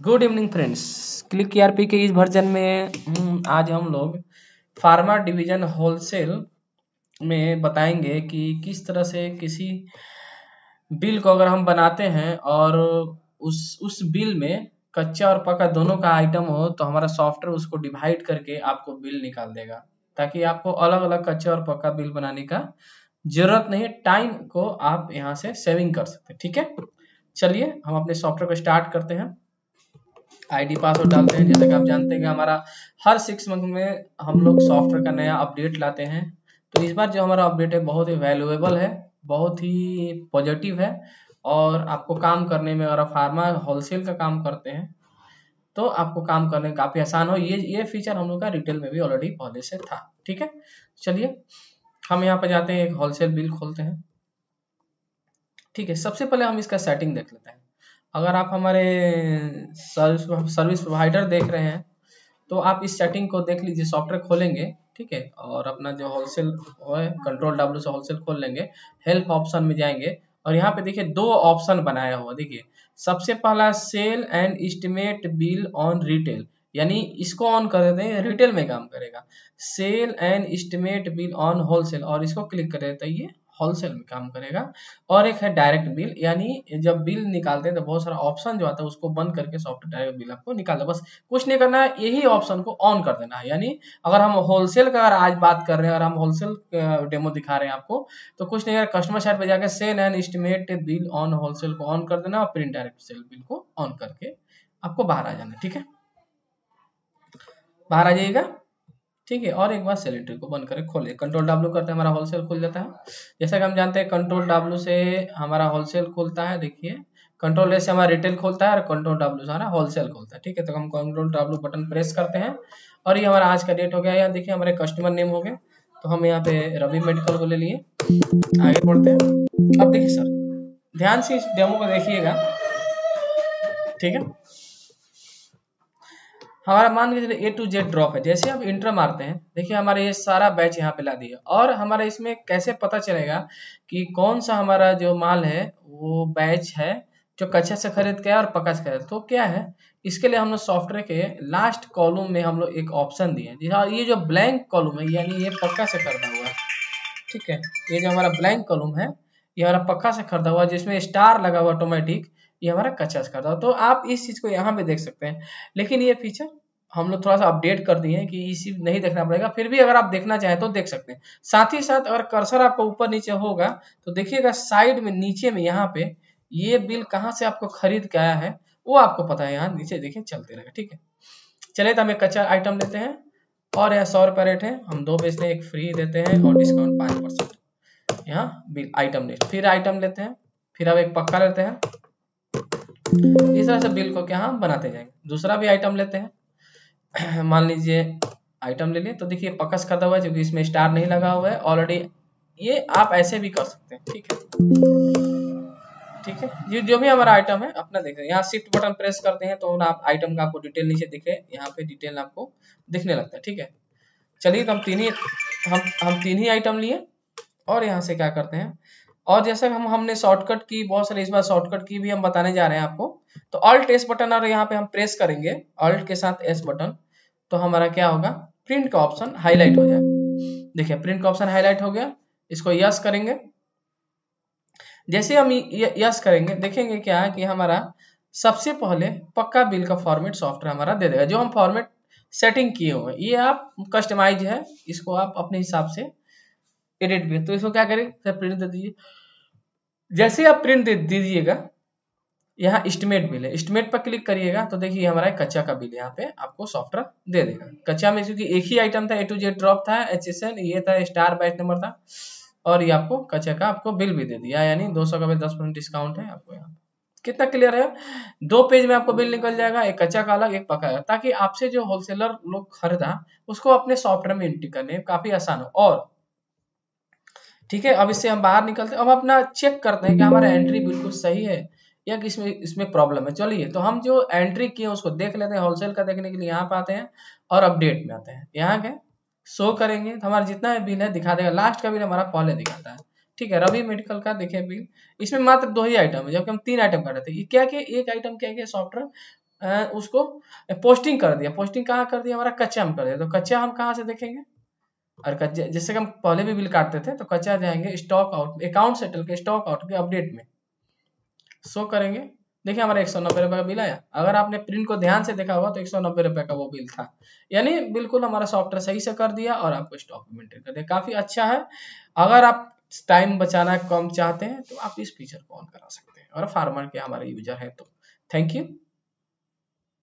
Good evening friends. Click ERP के इस version में आज हम लोग फार्मा डिवीजन होलसेल में बताएंगे कि किस तरह से किसी बिल को अगर हम बनाते हैं और उस बिल में कच्चा और पक्का दोनों का आइटम हो तो हमारा सॉफ्टवेयर उसको डिवाइड करके आपको बिल निकाल देगा, ताकि आपको अलग अलग कच्चा और पक्का बिल बनाने का जरूरत नहीं है। टाइम को आप यहाँ से सेविंग कर सकते हैं। ठीक है, चलिए हम अपने सॉफ्टवेयर को स्टार्ट करते हैं। आईडी पासवर्ड डालते हैं। जैसा कि आप जानते हैं कि हमारा हर 6 मंथ में हम लोग सॉफ्टवेयर का नया अपडेट लाते हैं, तो इस बार जो हमारा अपडेट है बहुत ही वैल्यूएबल है, बहुत ही पॉजिटिव है और आपको काम करने में, अगर आप फार्मा होलसेल का काम करते हैं तो आपको काम करने में काफी आसान हो। ये फीचर हम लोग का रिटेल में भी ऑलरेडी पहले से था। ठीक है, चलिए हम यहाँ पर जाते हैं, एक होलसेल बिल खोलते हैं। ठीक है, सबसे पहले हम इसका सेटिंग देख लेते हैं। अगर आप हमारे सर्विस प्रोवाइडर देख रहे हैं तो आप इस सेटिंग को देख लीजिए। सॉफ्टवेयर खोलेंगे, ठीक है, और अपना जो होलसेल है कंट्रोल W से होलसेल खोल लेंगे। हेल्प ऑप्शन में जाएंगे और यहाँ पे देखिए 2 ऑप्शन बनाया हुआ। देखिए सबसे पहला sale and estimate bill on retail, यानी इसको ऑन कर देते हैं, रिटेल में काम करेगा। Sale and estimate bill on wholesale, और इसको क्लिक कर देते हैं, ये होलसेल में काम करेगा। और एक है डायरेक्ट बिल, यानी जब बिल निकालते हैं तो बहुत सारा ऑप्शन जो आता है उसको बंद करके सॉफ्टवेयर डायरेक्ट बिल आपको निकाल दे। बस कुछ नहीं करना है, यही ऑप्शन को ऑन कर देना है। यानी अगर हम होलसेल का अगर आज बात कर रहे हैं और हम होलसेल डेमो दिखा रहे हैं आपको, तो कुछ नहीं है, कस्टमर साइड पे जाकर sale and estimate bill on wholesale को ऑन कर देना और प्रिंट डायरेक्ट सेल बिल को ऑन करके आपको बाहर आ जाना। ठीक है, बाहर आ जाइएगा। ठीक है, और एक बार सेल एंट्री को बंद करें, खोले, कंट्रोल W करते हैं, हमारा होलसेल खुल जाता है। जैसा कि हम जानते हैं कंट्रोल W से हमारा होलसेल खुलता है। देखिए कंट्रोल S से हमारा रिटेल खुलता है और कंट्रोल W से हमारा होलसेल खुलता है। ठीक है, तो हम कंट्रोल W बटन प्रेस करते हैं और ये हमारा आज का डेट हो गया। यहाँ देखिए हमारे कस्टमर नेम हो गए, तो हम यहाँ पे रवि मेडिकल को ले लिए। आगे बढ़ते हैं। अब देखिए सर, ध्यान से इस डेमो को देखिएगा। ठीक है, हमारा मान के चलिए A to Z ड्रॉप है। जैसे आप इंटर मारते हैं, देखिए हमारा ये सारा बैच यहाँ पे ला दिया। और हमारा इसमें कैसे पता चलेगा कि कौन सा हमारा जो माल है वो बैच है जो कच्चा से खरीद के है और पक्का से खरीद, तो क्या है, इसके लिए हम लोग सॉफ्टवेयर के लास्ट कॉलम में हम लोग एक ऑप्शन दिए हैं। जी हाँ, ये जो ब्लैंक कॉलम है यानी ये पक्का से खरीदा हुआ है। ठीक है, ये जो हमारा ब्लैंक कॉलम है ये हमारा पक्का से खरीदा हुआ, जिसमें स्टार लगा हुआ ऑटोमेटिक, ये हमारा कच्चा से खरीदा हुआ। तो आप इस चीज को यहाँ पे देख सकते हैं। लेकिन ये फीचर हम लोग थोड़ा सा अपडेट कर दिए हैं कि इसी नहीं देखना पड़ेगा, फिर भी अगर आप देखना चाहें तो देख सकते हैं। साथ ही साथ अगर कर्सर आपको ऊपर नीचे होगा तो देखिएगा साइड में नीचे में यहाँ पे ये बिल कहाँ से आपको खरीद के आया है वो आपको पता है। यहाँ नीचे देखिए चलते रहेगा। ठीक है, चलिए तो हम एक कच्चा आइटम लेते हैं और यहाँ 100 रुपये रेट है, हम 2 बेचते हैं, एक फ्री देते हैं और डिस्काउंट 5%। यहाँ बिल आइटम लिस्ट, फिर आइटम लेते हैं, फिर अब एक पक्का लेते हैं। इस तरह से बिल को क्या हम बनाते जाएंगे। दूसरा भी आइटम लेते हैं, मान लीजिए आइटम ले लिए, तो देखिए पक्का से खरीदा हुआ है क्योंकि इसमें स्टार नहीं लगा हुआ है ऑलरेडी। ये आप ऐसे भी कर सकते हैं। ठीक है, ठीक है, ये जो भी हमारा आइटम है अपना देख रहे हैं। यहाँ शिफ्ट बटन प्रेस करते हैं तो आप आइटम का आपको डिटेल नीचे दिखे, यहाँ पे डिटेल आपको दिखने लगता है। ठीक है, चलिए तो हम तीन ही आइटम लिए और यहाँ से क्या करते हैं, और जैसे हमने शॉर्टकट की बहुत सारे, इस बार शॉर्टकट की भी हम बताने जा रहे हैं आपको। तो ऑल्ट एस बटन और यहाँ पे हम प्रेस करेंगे ऑल्ट के साथ एस बटन, तो हमारा क्या होगा, प्रिंट का ऑप्शन हाईलाइट हो जाएगा। देखिए प्रिंट का ऑप्शन हाईलाइट हो गया, इसको यस करेंगे। जैसे हम यस करेंगे देखेंगे क्या है कि हमारा सबसे पहले पक्का बिल का फॉर्मेट सॉफ्टवेयर हमारा दे देगा। जो हम फॉर्मेट सेटिंग किए हुए हैं ये आप कस्टमाइज है, इसको आप अपने हिसाब से एडिट भी। तो इसको क्या करें, प्रिंट दे दीजिए। जैसे आप प्रिंट दे दीजिएगा, यहाँ एस्टिमेट बिल है, एस्टिमेट पर क्लिक करिएगा तो देखिए हमारा कच्चा का बिल यहाँ पे आपको सॉफ्टवेयर दे देगा। कच्चा में क्योंकि एक ही आइटम था, A to Z ड्रॉप था, HSN ये था, स्टार बैच नंबर था, और ये आपको कच्चा का आपको बिल भी दे दिया, यानी 200 का 10% डिस्काउंट है आपको। यहाँ कितना क्लियर है, 2 पेज में आपको बिल निकल जाएगा, एक कच्चा का अलग एक पका, ताकि आपसे जो होलसेलर लोग खरीदा उसको अपने सॉफ्टवेयर में एंट्री करने में काफी आसान हो। और ठीक है, अब इससे हम बाहर निकलते हैं, अब अपना चेक करते हैं कि हमारा एंट्री बिल्कुल सही है या कि इसमें प्रॉब्लम है। चलिए तो हम जो एंट्री किए उसको देख लेते हैं। होलसेल का देखने के लिए यहाँ पे आते हैं और अपडेट में आते हैं। यहाँ के शो करेंगे तो हमारा जितना बिल है दिखा देगा, लास्ट का बिल हमारा पहले दिखाता है। ठीक है, रवि मेडिकल का देखिए बिल, इसमें मात्र 2 ही आइटम है जबकि हम 3 आइटम कर रहे थे। क्या एक आइटम क्या सॉफ्टवेयर उसको पोस्टिंग कर दिया। पोस्टिंग कहाँ कर दिया, हमारा कच्चा में कर दिया। तो कच्चा हम कहाँ से देखेंगे, और कच्चे जैसे कि हम पहले भी बिल काटते थे, तो कच्चा जाएंगे स्टॉक आउट, अकाउंट सेटल के स्टॉक आउट के अपडेट में शो करेंगे। देखिए हमारा 190 रुपये का बिल आया। अगर आपने प्रिंट को ध्यान से देखा होगा तो 190 रुपये का वो बिल था। यानी बिल्कुल हमारा सॉफ्टवेयर सही से कर दिया और आपको स्टॉक मेंटेन कर दिया, काफी अच्छा है। अगर आप टाइम बचाना कम चाहते हैं तो आप इस फीचर को ऑन करा सकते हैं, और फार्मर के हमारे यूजर हैं तो। Thank you.